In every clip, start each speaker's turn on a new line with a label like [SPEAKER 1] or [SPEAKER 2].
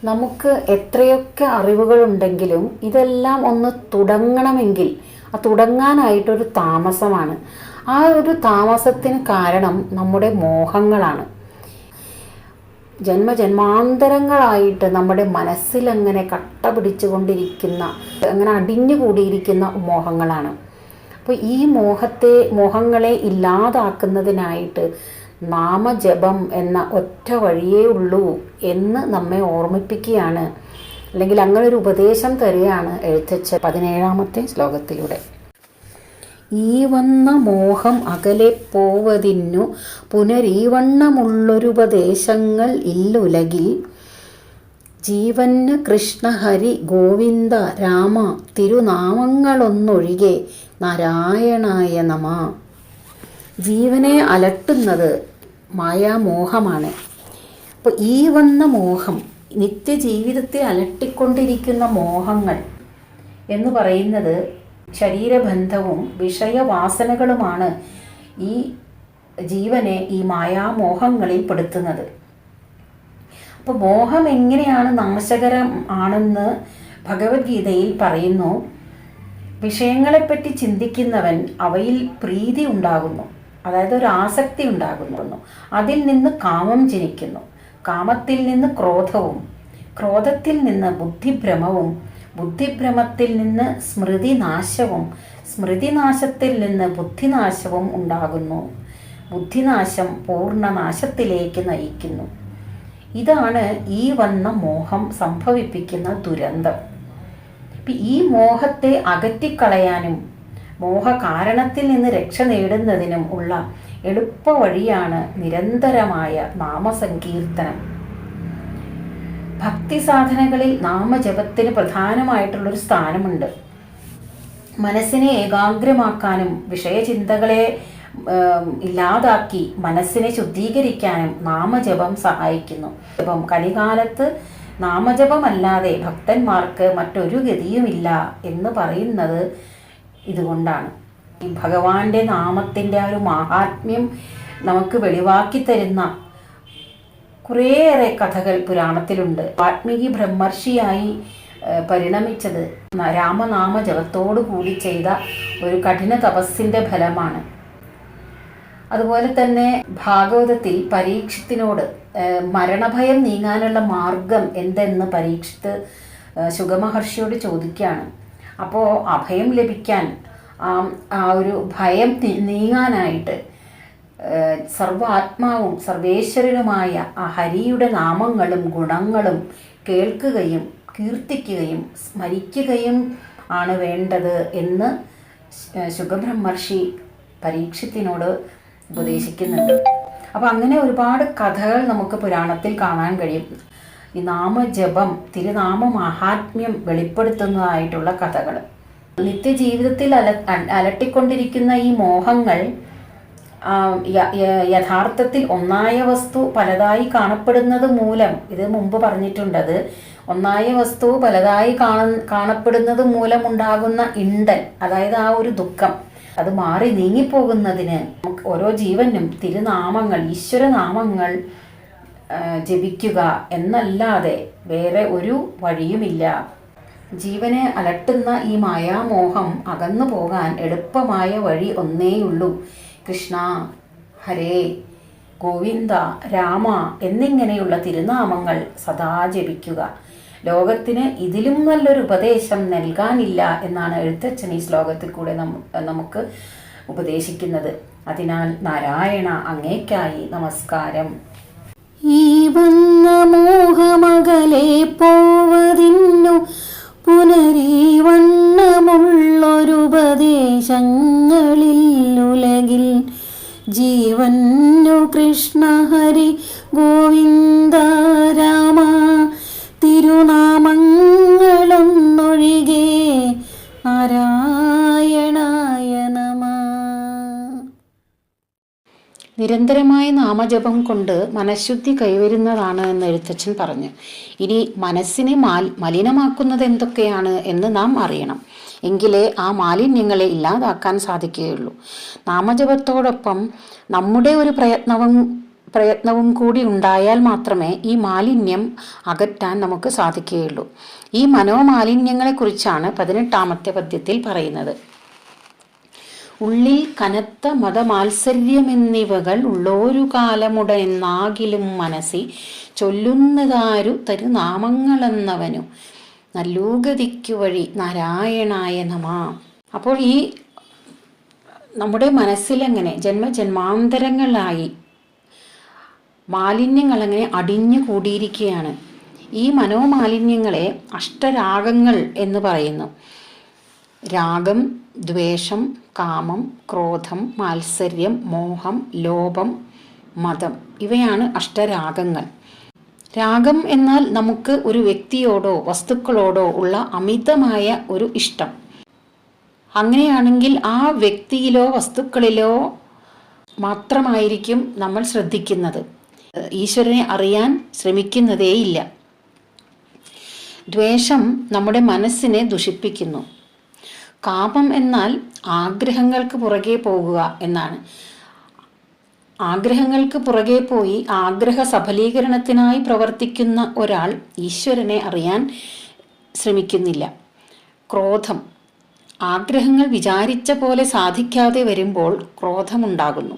[SPEAKER 1] നമുക്ക് എത്രയൊക്കെ അറിവുകളുണ്ടെങ്കിലും ഇതെല്ലാം ഒന്ന് തുടങ്ങണമെങ്കിൽ ആ തുടങ്ങാനായിട്ടൊരു താമസമാണ്. ആ ഒരു താമസത്തിന് കാരണം നമ്മുടെ മോഹങ്ങളാണ്. ജന്മജന്മാന്തരങ്ങളായിട്ട് നമ്മുടെ മനസ്സിലങ്ങനെ കട്ട പിടിച്ചുകൊണ്ടിരിക്കുന്ന, അങ്ങനെ അടിഞ്ഞുകൂടിയിരിക്കുന്ന മോഹങ്ങളാണ്. അപ്പോൾ ഈ മോഹങ്ങളെ ഇല്ലാതാക്കുന്നതിനായിട്ട് നാമജപം എന്ന ഒറ്റ വഴിയേ ഉള്ളൂ എന്ന് നമ്മെ ഓർമ്മിപ്പിക്കുകയാണ്, അല്ലെങ്കിൽ അങ്ങനെ ഒരു ഉപദേശം തരികയാണ് എഴുത്തച്ഛൻ 17-ാമത്തെ ശ്ലോകത്തിലൂടെ. ഈ വന്ന മോഹം അകലെ പോവതിന്നു പുനരീവണ്ണമുള്ളൊരുപദേശങ്ങൾ ഇല്ലുലകിൽ ജീവന് കൃഷ്ണ ഹരി ഗോവിന്ദ രാമ തിരുനാമങ്ങളൊന്നൊഴികെ നാരായണായ നമ. ജീവനെ അലട്ടുന്നത് മായാമോഹമാണ്. അപ്പോൾ ഈ വന്ന മോഹം, നിത്യജീവിതത്തെ അലട്ടിക്കൊണ്ടിരിക്കുന്ന മോഹങ്ങൾ എന്ന് പറയുന്നത് ശരീരബന്ധവും വിഷയവാസനകളുമാണ് ഈ ജീവനെ ഈ മായാമോഹങ്ങളിൽ പെടുത്തുന്നത്. അപ്പോൾ മോഹം എങ്ങനെയാണ് നാശകരം ആണെന്ന് ഭഗവത്ഗീതയിൽ പറയുന്നു. വിഷയങ്ങളെപ്പറ്റി ചിന്തിക്കുന്നവൻ അവയിൽ പ്രീതി ഉണ്ടാകുന്നു, അതായത് ഒരു ആസക്തി ഉണ്ടാകുന്നു. അതിൽ നിന്ന് കാമം ജനിക്കുന്നു, കാമത്തിൽ നിന്ന് ക്രോധവും, ക്രോധത്തിൽ നിന്ന് ബുദ്ധിഭ്രമവും, ബുദ്ധിഭ്രമത്തിൽ നിന്ന് സ്മൃതിനാശവും, സ്മൃതിനാശത്തിൽ നിന്ന് ബുദ്ധിനാശവും ഉണ്ടാകുന്നു. ബുദ്ധിനാശം പൂർണ്ണനാശത്തിലേക്ക് നയിക്കുന്നു. ഇതാണ് ഈ വന്ന മോഹം സംഭവിപ്പിക്കുന്ന ദുരന്തം. ഈ മോഹത്തെ അകറ്റിക്കളയാനും മോഹകാരണത്തിൽ നിന്ന് രക്ഷ നേടുന്നതിനും ഉള്ള എളുപ്പ വഴിയാണ് നിരന്തരമായ നാമസങ്കീർത്തനം. ഭക്തി സാധനകളിൽ നാമജപത്തിന് പ്രധാനമായിട്ടുള്ളൊരു സ്ഥാനമുണ്ട്. മനസ്സിനെ ഏകാഗ്രമാക്കാനും വിഷയചിന്തകളെ ഇല്ലാതാക്കി മനസ്സിനെ ശുദ്ധീകരിക്കാനും നാമജപം സഹായിക്കുന്നു. ജപം കലികാലത്ത് നാമജപമല്ലാതെ ഭക്തന്മാർക്ക് മറ്റൊരു ഗതിയുമില്ല എന്ന് പറയുന്നത് ഇതുകൊണ്ടാണ്. ഈ ഭഗവാന്റെ നാമത്തിൻ്റെ ആ ഒരു മാഹാത്മ്യം നമുക്ക് വെളിവാക്കി തരുന്ന കുറേയേറെ കഥകൾ പുരാണത്തിലുണ്ട്. വാൽമീകി ബ്രഹ്മർഷിയായി പരിണമിച്ചത് രാമനാമ ജപത്തോടു കൂടി ചെയ്ത ഒരു കഠിന തപസ്സിൻ്റെ ഫലമാണ്. അതുപോലെ തന്നെ ഭാഗവതത്തിൽ പരീക്ഷത്തിനോട് മരണഭയം നീങ്ങാനുള്ള മാർഗം എന്തെന്ന് പരീക്ഷിത്ത് ശുഗമഹർഷിയോട് ചോദിക്കുകയാണ്. അപ്പോൾ അഭയം ലഭിക്കാൻ, ആ ഒരു ഭയം നീങ്ങാനായിട്ട് സർവാത്മാവും സർവേശ്വരനുമായ ആ ഹരിയുടെ നാമങ്ങളും ഗുണങ്ങളും കേൾക്കുകയും കീർത്തിക്കുകയും സ്മരിക്കുകയും ആണ് വേണ്ടത് എന്ന് ശുഗബ്രഹ്മർഷി പരീക്ഷത്തിനോട് ഉപദേശിക്കുന്നുണ്ട്. അപ്പോൾ അങ്ങനെ ഒരുപാട് കഥകൾ നമുക്ക് പുരാണത്തിൽ കാണാൻ കഴിയും. ഈ നാമജപം, തിരുനാമ മഹാത്മ്യം വെളിപ്പെടുത്തുന്നതായിട്ടുള്ള കഥകൾ. നിത്യജീവിതത്തിൽ അലട്ടിക്കൊണ്ടിരിക്കുന്ന ഈ മോഹങ്ങൾ യഥാർത്ഥത്തിൽ ഒന്നായ വസ്തു പലതായി കാണപ്പെടുന്നത് മൂലം, ഇത് മുമ്പ് പറഞ്ഞിട്ടുണ്ടത്, ഒന്നായ വസ്തു പലതായി കാണപ്പെടുന്നത് മൂലം ഉണ്ടാകുന്ന ഇണ്ടൽ, അതായത് ആ ഒരു ദുഃഖം, അത് മാറി നീങ്ങിപ്പോകുന്നതിന് ഓരോ ജീവനും തിരുനാമങ്ങൾ, ഈശ്വരനാമങ്ങൾ ജപിക്കുക എന്നല്ലാതെ വേറെ ഒരു വഴിയുമില്ല. ജീവനെ അലട്ടുന്ന ഈ മായാമോഹം അകന്നു പോകാൻ എളുപ്പമായ വഴി ഒന്നേയുള്ളൂ. കൃഷ്ണ, ഹരേ, ഗോവിന്ദ, രാമ എന്നിങ്ങനെയുള്ള തിരുനാമങ്ങൾ സദാ ജപിക്കുക. ലോകത്തിന് ഇതിലും നല്ലൊരു ഉപദേശം നൽകാനില്ല എന്നാണ് എഴുത്തച്ഛൻ ഈ ശ്ലോകത്തിൽ കൂടെ നമുക്ക് ഉപദേശിക്കുന്നത്. അതിനാൽ നാരായണ, അങ്ങേക്കായി നമസ്കാരം.
[SPEAKER 2] ഈ വന്ന മോഹമകലെ പോവതിന്നു പുനരീവണ്ണമുള്ളൊരുപദേശങ്ങളിൽ ഉലകിൽ ജീവന്നു കൃഷ്ണ ഹരി ഗോവിന്ദ രാമ തിരുനാമങ്ങളൊന്നൊഴികെ നാരായണായ നമ.
[SPEAKER 1] നിരന്തരമായ നാമജപം കൊണ്ട് മനഃശുദ്ധി കൈവരുന്നതാണ് എന്ന് എഴുത്തച്ഛൻ പറഞ്ഞു. ഇനി മനസ്സിനെ മലിനമാക്കുന്നത് എന്തൊക്കെയാണ് എന്ന് നാം അറിയണം. എങ്കിലേ ആ മാലിന്യങ്ങളെ ഇല്ലാതാക്കാൻ സാധിക്കുകയുള്ളൂ. നാമജപത്തോടൊപ്പം നമ്മുടെ ഒരു പ്രയത്നവും കൂടി ഉണ്ടായാൽ മാത്രമേ ഈ മാലിന്യം അകറ്റാൻ നമുക്ക് സാധിക്കുകയുള്ളൂ. ഈ മനോമാലിന്യങ്ങളെക്കുറിച്ചാണ് 18ാമത്തെ പദ്യത്തിൽ പറയുന്നത്. ഉള്ളിൽ കനത്ത മതമാത്സര്യമെന്നിവകൾ ഉള്ളോരു കാലമുടനാകിലും മനസ്സി ചൊല്ലുന്നതാരു തരുനാമങ്ങളെന്നവനു നല്ലൂഗതിക്കു വഴി നാരായണായ നമ. അപ്പോൾ ഈ നമ്മുടെ മനസ്സിലെങ്ങനെ ജന്മജന്മാന്തരങ്ങളായി മാലിന്യങ്ങളങ്ങനെ അടിഞ്ഞു കൂടിയിരിക്കുകയാണ്. ഈ മനോമാലിന്യങ്ങളെ അഷ്ടരാഗങ്ങൾ എന്ന് പറയുന്നു. രാഗം, ദ്വേഷം, കാമം, ക്രോധം, മാത്സര്യം, മോഹം, ലോഭം, മതം, ഇവയാണ് അഷ്ടരാഗങ്ങൾ. രാഗം എന്നാൽ നമുക്ക് ഒരു വ്യക്തിയോടോ വസ്തുക്കളോടോ ഉള്ള അമിതമായ ഒരു ഇഷ്ടം. അങ്ങനെയാണെങ്കിൽ ആ വ്യക്തിയിലോ വസ്തുക്കളിലോ മാത്രമായിരിക്കും നമ്മൾ ശ്രദ്ധിക്കുന്നത്. ഈശ്വരനെ അറിയാൻ ശ്രമിക്കുന്നതേയില്ല. ദ്വേഷം നമ്മുടെ മനസ്സിനെ ദുഷിപ്പിക്കുന്നു. കാമം എന്നാൽ ആഗ്രഹങ്ങൾക്ക് പുറകെ പോകുക എന്നാണ്. ആഗ്രഹങ്ങൾക്ക് പുറകെ പോയി ആഗ്രഹ സഫലീകരണത്തിനായി പ്രവർത്തിക്കുന്ന ഒരാൾ ഈശ്വരനെ അറിയാൻ ശ്രമിക്കുന്നില്ല. ക്രോധം, ആഗ്രഹങ്ങൾ വിചാരിച്ച പോലെ സാധിക്കാതെ വരുമ്പോൾ ക്രോധമുണ്ടാകുന്നു.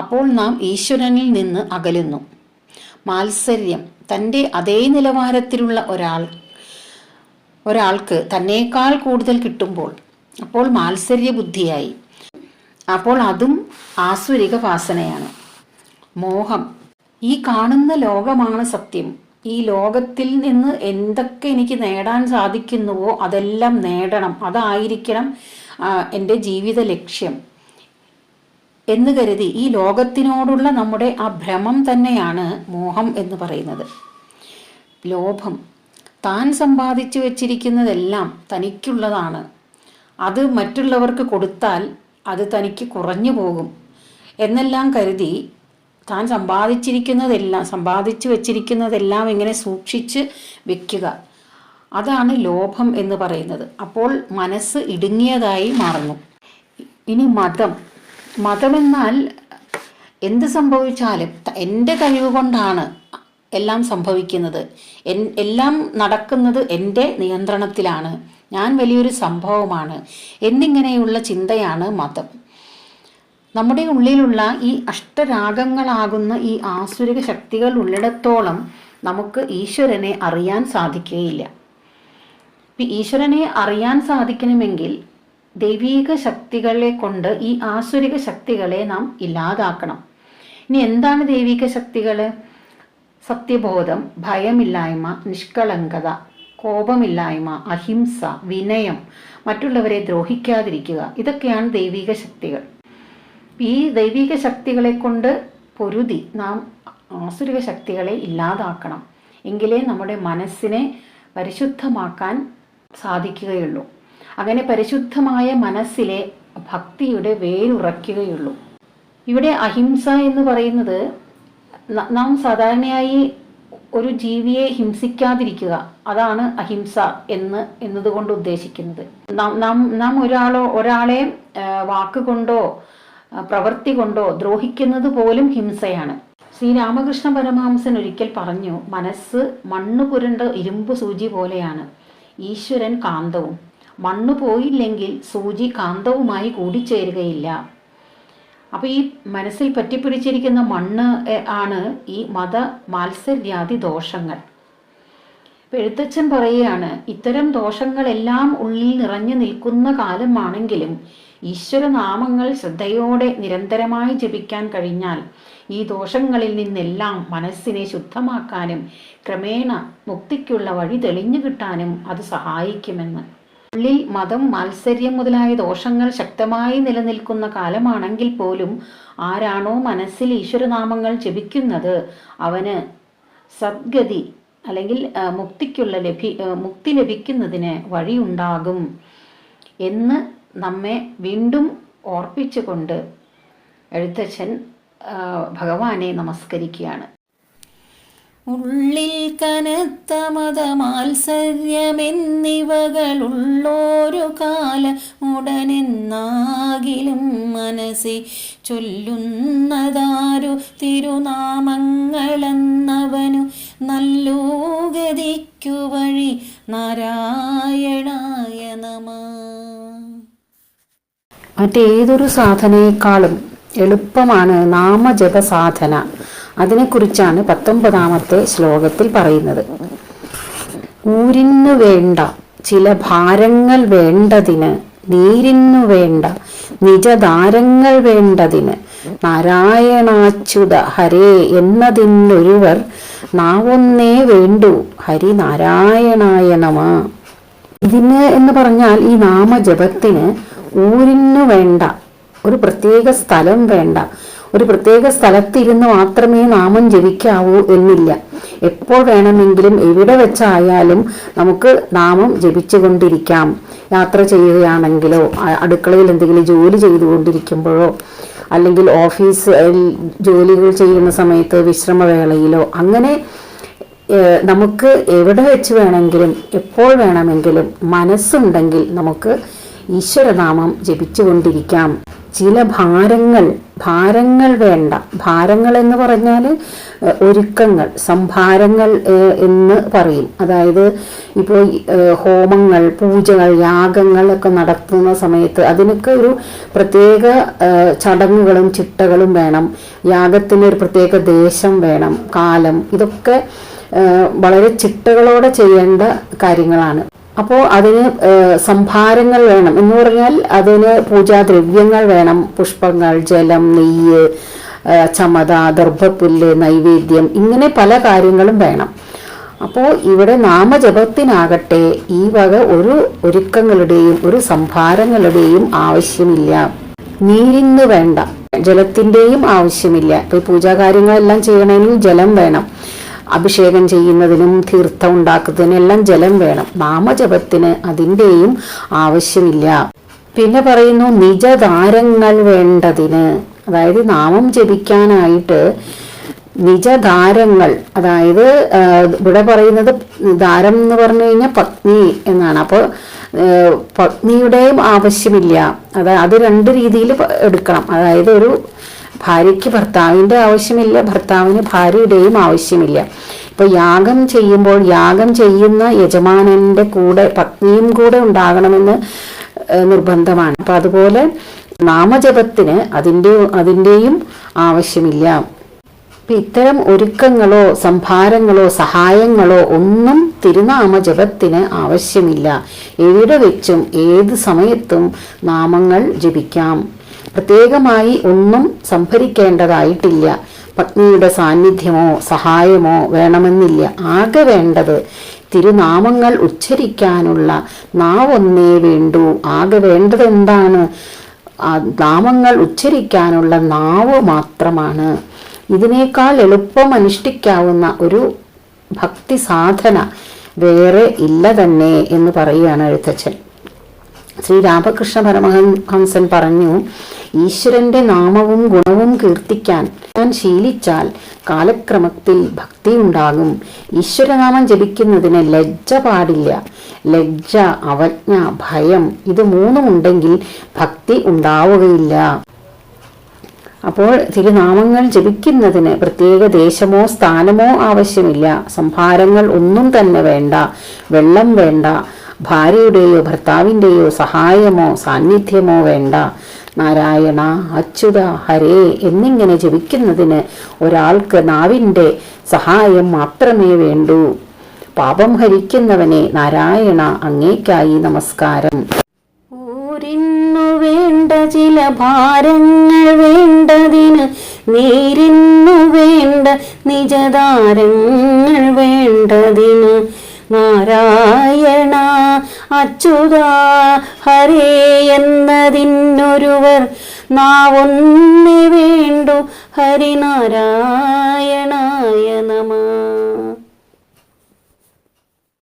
[SPEAKER 1] അപ്പോൾ നാം ഈശ്വരനിൽ നിന്ന് അകലുന്നു. മാത്സര്യം, തൻ്റെ അതേ നിലവാരത്തിലുള്ള ഒരാൾക്ക് തന്നേക്കാൾ കൂടുതൽ കിട്ടുമ്പോൾ അപ്പോൾ മാത്സര്യ ബുദ്ധിയായി. അപ്പോൾ അതും ആസുരിക വാസനയാണ്. മോഹം, ഈ കാണുന്ന ലോകമാണ് സത്യം. ഈ ലോകത്തിൽ നിന്ന് എന്തൊക്കെ എനിക്ക് നേടാൻ സാധിക്കുന്നുവോ അതെല്ലാം നേടണം, അതായിരിക്കണം എൻ്റെ ജീവിത ലക്ഷ്യം എന്ന് കരുതി ഈ ലോകത്തിനോടുള്ള നമ്മുടെ ആ ഭ്രമം തന്നെയാണ് മോഹം എന്ന് പറയുന്നത്. ലോഭം, താൻ സമ്പാദിച്ചു വച്ചിരിക്കുന്നതെല്ലാം തനിക്കുള്ളതാണ്. അത് മറ്റുള്ളവർക്ക് കൊടുത്താൽ അത് തനിക്ക് കുറഞ്ഞു പോകും എന്നെല്ലാം കരുതി താൻ സമ്പാദിച്ചു വച്ചിരിക്കുന്നതെല്ലാം ഇങ്ങനെ സൂക്ഷിച്ച് വെക്കുക. അതാണ് ലോഭം എന്ന് പറയുന്നത്. അപ്പോൾ മനസ്സ് ഇടുങ്ങിയതായി മാറുന്നു. ഇനി മതമെന്നാൽ എന്ത് സംഭവിച്ചാലും എൻ്റെ കഴിവ് കൊണ്ടാണ് എല്ലാം സംഭവിക്കുന്നത്, എല്ലാം നടക്കുന്നത് എൻ്റെ നിയന്ത്രണത്തിലാണ്, ഞാൻ വലിയൊരു സംഭവമാണ് എന്നിങ്ങനെയുള്ള ചിന്തയാണ് മതം. നമ്മുടെ ഉള്ളിലുള്ള ഈ അഷ്ടരാഗങ്ങളാകുന്ന ഈ ആസുരിക ശക്തികൾ ഉള്ളിടത്തോളം നമുക്ക് ഈശ്വരനെ അറിയാൻ സാധിക്കുകയില്ല. ഈശ്വരനെ അറിയാൻ സാധിക്കണമെങ്കിൽ ദൈവീക ശക്തികളെ കൊണ്ട് ഈ ആസുരിക ശക്തികളെ നാം ഇല്ലാതാക്കണം. ഇനി എന്താണ് ദൈവിക ശക്തികൾ? സത്യബോധം, ഭയമില്ലായ്മ, നിഷ്കളങ്കത, കോപമില്ലായ്മ, അഹിംസ, വിനയം, മറ്റുള്ളവരെ ദ്രോഹിക്കാതിരിക്കുക, ഇതൊക്കെയാണ് ദൈവിക ശക്തികൾ. ഈ ദൈവിക ശക്തികളെ കൊണ്ട് പൊരുതി നാം ആസുരിക ശക്തികളെ ഇല്ലാതാക്കണം. എങ്കിലേ നമ്മുടെ മനസ്സിനെ പരിശുദ്ധമാക്കാൻ സാധിക്കുകയുള്ളൂ. അങ്ങനെ പരിശുദ്ധമായ മനസ്സിലെ ഭക്തിയുടെ വേരുറയ്ക്കുകയുള്ളൂ. ഇവിടെ അഹിംസ എന്ന് പറയുന്നത് നാം സാധാരണയായി ഒരു ജീവിയെ ഹിംസിക്കാതിരിക്കുക, അതാണ് അഹിംസ എന്നതുകൊണ്ട് ഉദ്ദേശിക്കുന്നത്. നാം ഒരാളെ വാക്കുകൊണ്ടോ പ്രവൃത്തി കൊണ്ടോ ദ്രോഹിക്കുന്നത് പോലും ഹിംസയാണ്. ശ്രീരാമകൃഷ്ണ പരമഹംസൻ ഒരിക്കൽ പറഞ്ഞു, മനസ്സ് മണ്ണ് പുരണ്ട ഇരുമ്പ് സൂചി പോലെയാണ്, ഈശ്വരൻ കാന്തവും. മണ്ണ് പോയില്ലെങ്കിൽ സൂചി കാന്തവുമായി കൂടിച്ചേരുകയില്ല. അപ്പോൾ ഈ മനസ്സിൽ പറ്റിപ്പിടിച്ചിരിക്കുന്ന മണ്ണ് ആണ് ഈ മത മാത്സര്യാദി ദോഷങ്ങൾ. എഴുത്തച്ഛൻ പറയുകയാണ്, ഇത്തരം ദോഷങ്ങളെല്ലാം ഉള്ളിൽ നിറഞ്ഞു നിൽക്കുന്ന കാലമാണെങ്കിലും ഈശ്വരനാമങ്ങൾ ശ്രദ്ധയോടെ നിരന്തരമായി ജപിക്കാൻ കഴിഞ്ഞാൽ ഈ ദോഷങ്ങളിൽ നിന്നെല്ലാം മനസ്സിനെ ശുദ്ധമാക്കാനും ക്രമേണ മുക്തിക്കുള്ള വഴി തെളിഞ്ഞു കിട്ടാനും അത് സഹായിക്കുമെന്ന്. ഉള്ളിൽ മതം, മാത്സര്യം മുതലായ ദോഷങ്ങൾ ശക്തമായി നിലനിൽക്കുന്ന കാലമാണെങ്കിൽ പോലും ആരാണോ മനസ്സിൽ ഈശ്വരനാമങ്ങൾ ജപിക്കുന്നത് അവന് സദ്ഗതി അല്ലെങ്കിൽ മുക്തി ലഭിക്കുന്നതിന് വഴിയുണ്ടാകും എന്ന് നമ്മെ വീണ്ടും ഓർപ്പിച്ചുകൊണ്ട് എഴുത്തച്ഛൻ ഭഗവാനെ നമസ്കരിക്കുകയാണ്.
[SPEAKER 2] ഉള്ളിൽ കനത്ത മതമാത്സര്യമെന്നിവകളുള്ളോരു കാലം ഉടനെന്നാകിലും മനസ്സി ചൊല്ലുന്നതാരു തിരുനാമങ്ങളെന്നവനു നല്ലൂ ഗതിക്കു വഴി നാരായണായ നമഃ.
[SPEAKER 1] മറ്റേതൊരു സാധനയേക്കാളും എളുപ്പമാണ് നാമജപ സാധന. അതിനെക്കുറിച്ചാണ് 19ാമത്തെ ശ്ലോകത്തിൽ പറയുന്നത്. ഊരിന്നു വേണ്ട ചില ഭാരങ്ങൾ വേണ്ടതിന്, നീരിന്നു വേണ്ട നിജദാരങ്ങൾ വേണ്ടതിന്, നാരായണാച്യുത ഹരേ എന്നതിനൊരുവർ നാവൊന്നേ വേണ്ടു ഹരിനാരായണായ നമ. ഇതിന് എന്ന് പറഞ്ഞാൽ ഈ നാമജപത്തിന് ഊരിന്നു വേണ്ട, ഒരു പ്രത്യേക സ്ഥലം വേണ്ട, ഒരു പ്രത്യേക സ്ഥലത്തിരുന്ന് മാത്രമേ നാമം ജപിക്കാവൂ എന്നില്ല. എപ്പോൾ വേണമെങ്കിലും എവിടെ വെച്ചായാലും നമുക്ക് നാമം ജപിച്ചുകൊണ്ടിരിക്കാം. യാത്ര ചെയ്യുകയാണെങ്കിലോ, അടുക്കളയിൽ എന്തെങ്കിലും ജോലി ചെയ്തുകൊണ്ടിരിക്കുമ്പോഴോ, അല്ലെങ്കിൽ ഓഫീസ് ജോലികൾ ചെയ്യുന്ന സമയത്ത് വിശ്രമവേളയിലോ, അങ്ങനെ നമുക്ക് എവിടെ വെച്ച് വേണമെങ്കിലും എപ്പോൾ വേണമെങ്കിലും മനസ്സുണ്ടെങ്കിൽ നമുക്ക് ഈശ്വരനാമം ജപിച്ചുകൊണ്ടിരിക്കാം. ചില ഭാരങ്ങൾ വേണ്ട. ഭാരങ്ങൾ എന്ന് പറഞ്ഞാൽ ഒരുക്കങ്ങൾ, സംഭാരങ്ങൾ എന്ന് പറയും. അതായത് ഇപ്പോൾ ഹോമങ്ങൾ, പൂജകൾ, യാഗങ്ങൾ ഒക്കെ നടത്തുന്ന സമയത്ത് അതിനൊക്കെ ഒരു പ്രത്യേക ചടങ്ങുകളും ചിട്ടകളും വേണം. യാഗത്തിന് ഒരു പ്രത്യേക ദേശം വേണം, കാലം. ഇതൊക്കെ വളരെ ചിട്ടകളോടെ ചെയ്യേണ്ട കാര്യങ്ങളാണ്. അപ്പോൾ അതിന് സംഭാരങ്ങൾ വേണം എന്ന് പറഞ്ഞാൽ അതിന് പൂജാദ്രവ്യങ്ങൾ വേണം. പുഷ്പങ്ങൾ, ജലം, നെയ്യ്, ചമത, ദർഭപ്പുല്ല്, നൈവേദ്യം, ഇങ്ങനെ പല കാര്യങ്ങളും വേണം. അപ്പോൾ ഇവിടെ നാമജപത്തിനാകട്ടെ ഈ വക ഒരു ഒരുക്കങ്ങളുടെയും ഒരു സംഭാരങ്ങളുടെയും ആവശ്യമില്ല. നീരിന്ന് വേണ്ട, ജലത്തിൻ്റെയും ആവശ്യമില്ല. ഇപ്പോൾ പൂജാകാര്യങ്ങളെല്ലാം ചെയ്യണമെങ്കിൽ ജലം വേണം. അഭിഷേകം ചെയ്യുന്നതിനും തീർത്ഥം ഉണ്ടാക്കുന്നതിനും എല്ലാം ജലം വേണം. നാമജപത്തിന് അതിൻ്റെയും ആവശ്യമില്ല. പിന്നെ പറയുന്നു നിജദാരങ്ങൾ വേണ്ടതിന്. അതായത് നാമം ജപിക്കാനായിട്ട് നിജദാരങ്ങൾ, അതായത് ഇവിടെ പറയുന്നത് ദാരം എന്ന് പറഞ്ഞു കഴിഞ്ഞാൽ പത്നി എന്നാണ്. അപ്പോൾ പത്നിയുടെയും ആവശ്യമില്ല. അത് രണ്ട് രീതിയിൽ എടുക്കണം. അതായത് ഒരു ഭാര്യയ്ക്ക് ഭർത്താവിൻ്റെ ആവശ്യമില്ല, ഭർത്താവിന് ഭാര്യയുടെയും ആവശ്യമില്ല. ഇപ്പോൾ യാഗം ചെയ്യുമ്പോൾ യാഗം ചെയ്യുന്ന യജമാനന്റെ കൂടെ പത്നിയും കൂടെ ഉണ്ടാകണമെന്ന് നിർബന്ധമാണ്. അപ്പം അതുപോലെ നാമജപത്തിന് അതിൻ്റെയും ആവശ്യമില്ല. ഇപ്പം ഇത്തരം ഒരുക്കങ്ങളോ സംഭാരങ്ങളോ സഹായങ്ങളോ ഒന്നും തിരുനാമജപത്തിന് ആവശ്യമില്ല. എവിടെ വെച്ചും ഏത് സമയത്തും നാമങ്ങൾ ജപിക്കാം. പ്രത്യേകമായി ഒന്നും സംഭരിക്കേണ്ടതായിട്ടില്ല. പത്നിയുടെ സാന്നിധ്യമോ സഹായമോ വേണമെന്നില്ല. ആകെ വേണ്ടത് തിരുനാമങ്ങൾ ഉച്ചരിക്കാനുള്ള നാവൊന്നേ വേണ്ടൂ. ആകെ വേണ്ടത് എന്താണ്? നാമങ്ങൾ ഉച്ചരിക്കാനുള്ള നാവ് മാത്രമാണ്. ഇതിനേക്കാൾ എളുപ്പം അനുഷ്ഠിക്കാവുന്ന ഒരു ഭക്തി സാധന വേറെ ഇല്ല തന്നെ എന്ന് പറയുകയാണ് എഴുത്തച്ഛൻ. ശ്രീ രാമകൃഷ്ണ പരമഹംസൻ പറഞ്ഞു, ഈശ്വരന്റെ നാമവും ഗുണവും കീർത്തിക്കാൻ ശീലിച്ചാൽ കാലക്രമത്തിൽ ഭക്തി ഉണ്ടാകും. ഈശ്വരനാമം ജപിക്കുന്നതിന് ലജ്ജ പാടില്ല. ലജ്ജ, അവജ്ഞ, ഭയം ഇത് മൂന്നും ഉണ്ടെങ്കിൽ ഭക്തി ഉണ്ടാവുകയില്ല. അപ്പോൾ തിരുനാമങ്ങൾ ജപിക്കുന്നതിന് പ്രത്യേക ദേശമോ സ്ഥാനമോ ആവശ്യമില്ല. സംഭാരങ്ങൾ ഒന്നും തന്നെ വേണ്ട. വെള്ളം വേണ്ട. ഭാര്യയുടെയോ ഭർത്താവിൻ്റെയോ സഹായമോ സാന്നിധ്യമോ വേണ്ട. നാരായണ, അച്യുത, ഹരേ എന്നിങ്ങനെ ജപിക്കുന്നതിന് ഒരാൾക്ക് നാവിൻ്റെ സഹായം മാത്രമേ വേണ്ടൂ. പാപം ഹരിക്കുന്നവനെ നാരായണ, അങ്ങേക്കായി നമസ്കാരം.
[SPEAKER 2] ഊരിന്നു വേണ്ട ചില ഭാരങ്ങൾ വേണ്ടതിന്, നീരിന്നു വേണ്ട നിജദാരങ്ങൾ വേണ്ടതിന്, നാരായണ അച്യുത ഹരേ എന്നതിനൊരുവർ നാവൊന്നേ വേണ്ടു ഹരിനാരായണായ നമഃ.